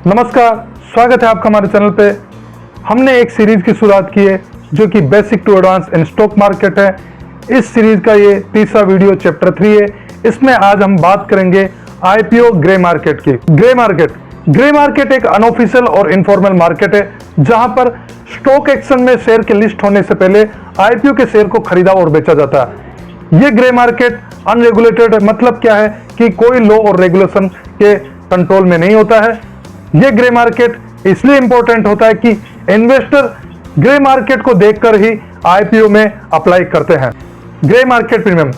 नमस्कार, स्वागत है आपका हमारे चैनल पे। हमने एक सीरीज की शुरुआत की है जो कि basic to advance in stock market है। इस सीरीज का ये तीसरा वीडियो चैप्टर 3 है। इसमें आज हम बात करेंगे आईपीओ ग्रे मार्केट की। ग्रे मार्केट एक अनऑफिशियल और इनफॉर्मल मार्केट है जहां पर स्टॉक एक्सचेंज में शेयर के लिस्ट होने से पहले आईपीओ के शेयर को खरीदा और बेचा जाता है। ये ग्रे मार्केट अनरेगुलेटेड है, मतलब क्या है कि कोई लॉ और रेगुलेशन के कंट्रोल में नहीं होता है। ये ग्रे मार्केट इसलिए इंपॉर्टेंट होता है कि इन्वेस्टर ग्रे मार्केट को देखकर ही आईपीओ में अप्लाई करते हैं। ग्रे मार्केट प्रीमियम,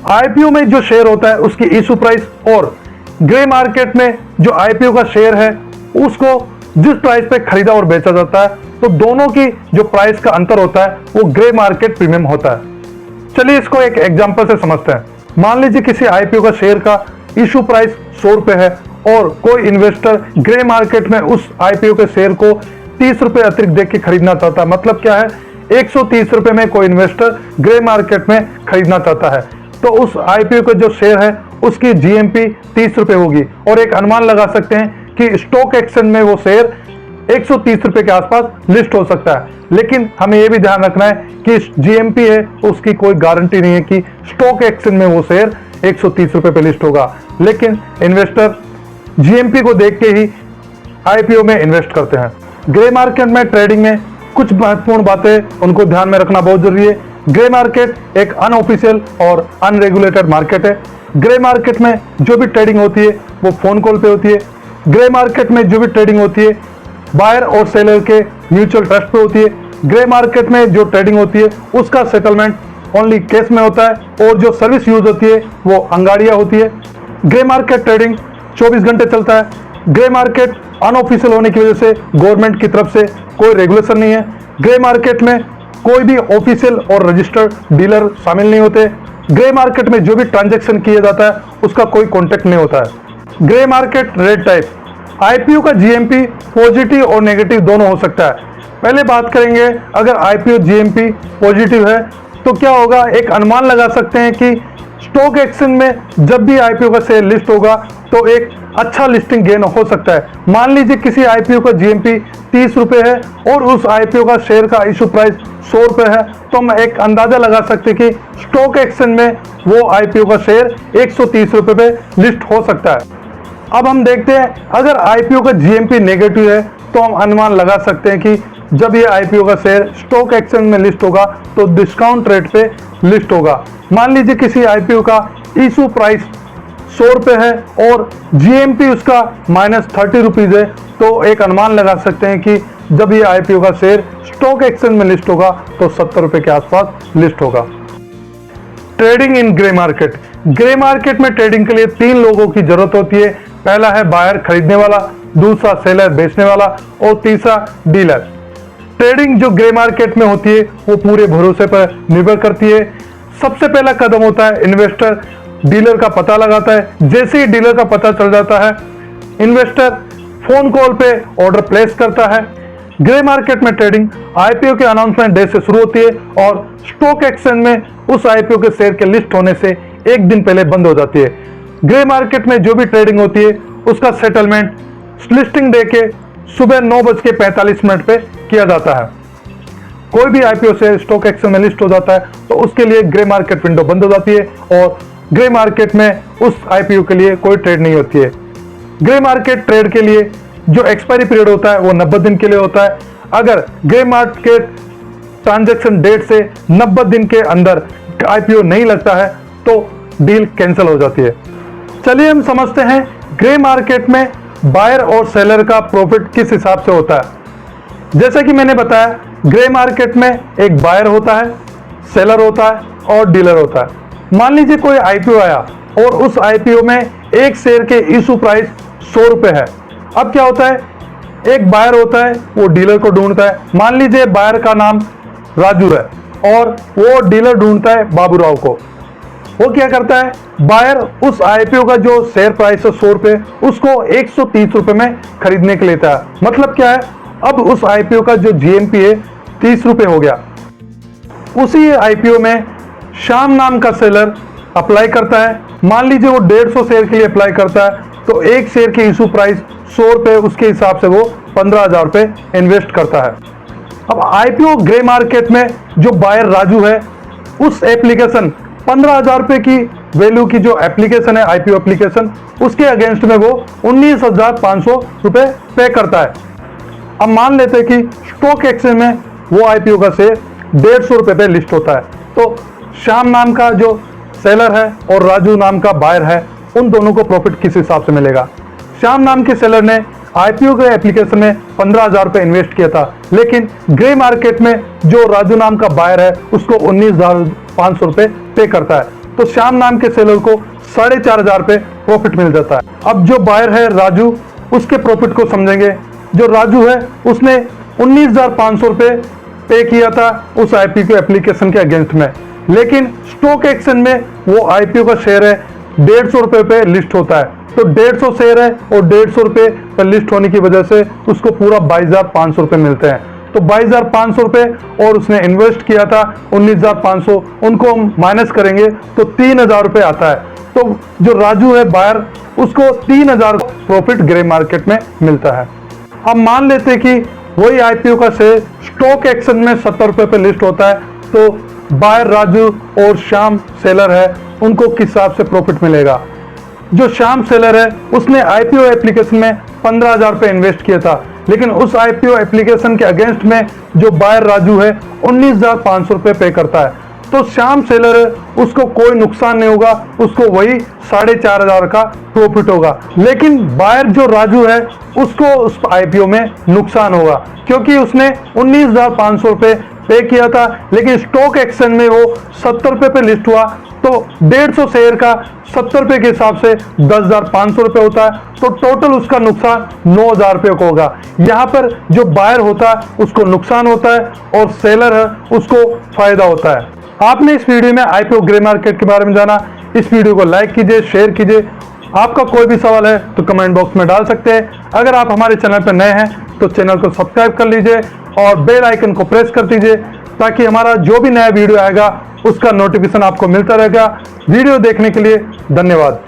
आईपीओ में जो शेयर होता है उसकी इशू प्राइस और ग्रे मार्केट में जो आईपीओ का शेयर है उसको जिस प्राइस पे खरीदा और बेचा जाता है, तो दोनों की जो प्राइस का अंतर होता है वो ग्रे मार्केट प्रीमियम होता है। चलिए इसको एक एग्जांपल से समझते हैं। मान लीजिए किसी आईपीओ का शेयर का इशू प्राइस 100 रुपए है और कोई इन्वेस्टर ग्रे मार्केट में उस आईपीओ के शेयर को 30 रुपए अतिरिक्त देख के खरीदना चाहता है। मतलब क्या है, 130 रुपए में कोई इन्वेस्टर ग्रे मार्केट में खरीदना चाहता है, तो उस आईपीओ का जो शेयर है उसकी जीएमपी 30 रुपए होगी और एक अनुमान लगा सकते हैं कि स्टॉक एक्सचेंज में वो शेयर 130 रुपए के आसपास लिस्ट हो सकता है। लेकिन हमें यह भी ध्यान रखना है कि जीएमपी है उसकी कोई गारंटी नहीं है कि स्टॉक एक्सचेंज में वो शेयर 130 रुपए पे लिस्ट होगा। लेकिन इन्वेस्टर जीएमपी को देख के ही आईपीओ में इन्वेस्ट करते हैं। ग्रे मार्केट में ट्रेडिंग में कुछ महत्वपूर्ण बातें उनको ध्यान में रखना बहुत जरूरी है। ग्रे मार्केट एक अनऑफिशियल और अनरेगुलेटेड मार्केट है। ग्रे मार्केट में जो भी ट्रेडिंग होती है वो फोन कॉल पे होती है। ग्रे मार्केट में जो भी ट्रेडिंग होती है बायर और सेलर के म्यूचुअल ट्रस्ट पे होती है। ग्रे मार्केट में जो ट्रेडिंग होती है उसका सेटलमेंट ओनली कैश में होता है और जो सर्विस यूज होती है वो अंगाड़िया होती है। ग्रे मार्केट ट्रेडिंग 24 घंटे चलता है। ग्रे मार्केट अनऑफिशियल होने की वजह से गवर्नमेंट की तरफ से कोई रेगुलेशन नहीं है। ग्रे मार्केट में कोई भी ऑफिशियल और रजिस्टर्ड डीलर शामिल नहीं होते। ग्रे मार्केट में जो भी ट्रांजैक्शन किया जाता है उसका कोई कॉन्टेक्ट नहीं होता है। Grey market rate type, IPO का जीएमपी पॉजिटिव और नेगेटिव दोनों हो सकता है। पहले बात करेंगे, अगर आईपीओ जीएमपी पॉजिटिव है तो क्या होगा, एक अनुमान लगा सकते हैं कि स्टॉक एक्सचेंज में जब भी आईपीओ का शेयर लिस्ट होगा तो एक अच्छा लिस्टिंग गेन हो सकता है। मान लीजिए किसी आईपीओ का जीएमपी 30 रुपए है और उस आईपीओ का शेयर का इशू प्राइस 100 रुपए है, तो हम एक अंदाजा लगा सकते हैं कि स्टॉक एक्सचेंज में वो आईपीओ का शेयर 130 रुपए पे लिस्ट हो सकता है। अब हम देखते हैं, अगर आईपीओ का जीएमपी नेगेटिव है तो हम अनुमान लगा सकते हैं कि जब ये आईपीओ का शेयर स्टॉक एक्सचेंज में लिस्ट होगा तो डिस्काउंट रेट पे लिस्ट होगा। मान लीजिए किसी आईपीओ का इशू प्राइस 100 रुपए है और जीएमपी उसका -30 रुपीज है, तो एक अनुमान लगा सकते हैं कि जब ये आईपीओ का शेयर स्टॉक एक्सचेंज में लिस्ट होगा तो 70 रुपए के आसपास लिस्ट होगा। Trading in grey market, grey market में ट्रेडिंग के लिए 3 लोगों की जरूरत होती है। पहला है बायर खरीदने वाला, दूसरा सेलर बेचने वाला और तीसरा डीलर। ट्रेडिंग जो ग्रे मार्केट में होती है वो पूरे भरोसे पर निर्भर करती है। सबसे पहला कदम होता है इन्वेस्टर डीलर का पता लगाता है। जैसे ही डीलर का पता चल जाता है, इन्वेस्टर फोन कॉल पे ऑर्डर प्लेस करता है। ग्रे मार्केट में ट्रेडिंग आईपीओ के अनाउंसमेंट डे से शुरू होती है और स्टॉक एक्सचेंज में उस आईपीओ के शेयर के लिस्ट होने से एक दिन पहले बंद हो जाती है। ग्रे मार्केट में जो भी ट्रेडिंग होती है उसका सेटलमेंट लिस्टिंग डे के सुबह 9:45 पे किया जाता है। कोई भी आईपीओ से स्टॉक एक्सचेंज में लिस्ट हो जाता है तो उसके लिए ग्रे मार्केट विंडो बंद हो जाती है और ग्रे मार्केट में उस आईपीओ के लिए कोई ट्रेड नहीं होती है। ग्रे मार्केट ट्रेड के लिए जो एक्सपायरी पीरियड होता है वो 90 दिन के लिए होता है। अगर ग्रे मार्केट ट्रांजैक्शन डेट से 90 दिन के अंदर आईपीओ नहीं लगता है तो डील कैंसिल हो जाती है। चलिए हम समझते हैं ग्रे मार्केट में बायर और सेलर का प्रॉफिट किस हिसाब से होता है। जैसा कि मैंने बताया, ग्रे मार्केट में एक बायर होता है, सेलर होता है और डीलर होता है। मान लीजिए कोई आईपीओ आया और उस आईपीओ में एक शेयर के इशू प्राइस 100 रुपए है। अब क्या होता है, एक बायर होता है वो डीलर को ढूंढता है। मान लीजिए बायर का नाम राजू है और वो डीलर ढूंढता है बाबूराव को। वो क्या करता है, बायर उस आईपीओ का जो शेयर प्राइस है 100 रुपए, उसको 130 रुपए में खरीदने के लिए लेता है। मतलब क्या है, अब उस आईपीओ का जो जीएमपी है 30 रुपए हो गया। उसी आईपीओ में श्याम नाम का सेलर अप्लाई करता है। मान लीजिए वो 150 शेयर के लिए अप्लाई करता है तो एक शेयर की इशू प्राइस 100 रुपये, उसके हिसाब से वो 15,000 रुपये इन्वेस्ट करता है। अब आईपीओ ग्रे मार्केट में जो बायर राजू है, उस एप्लीकेशन 15,000 रुपये की वैल्यू की जो एप्लीकेशन है, आईपीओ एप्लीकेशन, उसके अगेंस्ट में वो 19,500 रुपये पे करता है। अब मान लेते हैं कि स्टॉक एक्सचेंज में वो आईपीओ का शेयर 150 रुपये पे लिस्ट होता है, तो श्याम नाम का जो सेलर है और राजू नाम का बायर है, उन दोनों को प्रॉफिट किस हिसाब से मिलेगा। श्याम नाम के सेलर ने आईपीओ के एप्लीकेशन में 15,000 रुपये इन्वेस्ट किया था, लेकिन ग्रे मार्केट में जो राजू नाम का बायर है उसको 19,500 रुपये पे करता है, तो श्याम नाम के सेलर को 4,500 रुपये प्रॉफिट मिल जाता है। अब जो बायर है राजू, उसके प्रॉफिट को समझेंगे। जो राजू है उसने 19,500 रुपये पे किया था उस आईपीओ एप्लीकेशन के अगेंस्ट में, लेकिन स्टॉक एक्सचेंज में वो आईपीओ का शेयर है 150 रुपये पे लिस्ट होता है, तो 150 शेयर है और 150 रुपये पर लिस्ट होने की वजह से उसको पूरा 22,500 रुपये मिलते हैं। तो 22,500 रुपये और उसने इन्वेस्ट किया था 19,500, उनको हम माइनस करेंगे तो 3,000 रुपये आता है। तो जो राजू है बायर, उसको 3,000 प्रॉफिट ग्रे मार्केट में मिलता है। अब मान लेते हैं कि वही आईपीओ का शेयर स्टॉक एक्सचेंज में 70 रुपये पे लिस्ट होता है, तो बायर राजू और श्याम सेलर है, उनको किस हिसाब से प्रॉफिट मिलेगा। जो श्याम सेलर है उसने आईपीओ एप्लीकेशन में 15,000 रुपये इन्वेस्ट किया था, लेकिन उस आईपीओ एप्लीकेशन के अगेंस्ट में जो बायर राजू है 19,500 रुपये पे करता है, तो श्याम सेलर है उसको कोई नुकसान नहीं होगा, उसको वही 4,500 का प्रॉफिट होगा। लेकिन बायर जो राजू है उसको उस आईपीओ में नुकसान होगा, क्योंकि उसने 19,500 रुपये पे किया था, लेकिन स्टॉक एक्सचेंज में वो 70 रुपये पे लिस्ट हुआ, तो 150 शेयर का 70 रुपये के हिसाब से 10,500 रुपये होता है, तो टोटल उसका नुकसान 9,000 रुपये का होगा। यहाँ पर जो बायर होता है उसको नुकसान होता है और सेलर है उसको फायदा होता है। आपने इस वीडियो में आईपीओ ग्रे मार्केट के बारे में जाना। इस वीडियो को लाइक कीजिए, शेयर कीजिए। आपका कोई भी सवाल है तो कमेंट बॉक्स में डाल सकते हैं। अगर आप हमारे चैनल पर नए हैं तो चैनल को सब्सक्राइब कर लीजिए और बेल आइकन को प्रेस कर दीजिए, ताकि हमारा जो भी नया वीडियो आएगा उसका नोटिफिकेशन आपको मिलता रहेगा। वीडियो देखने के लिए धन्यवाद।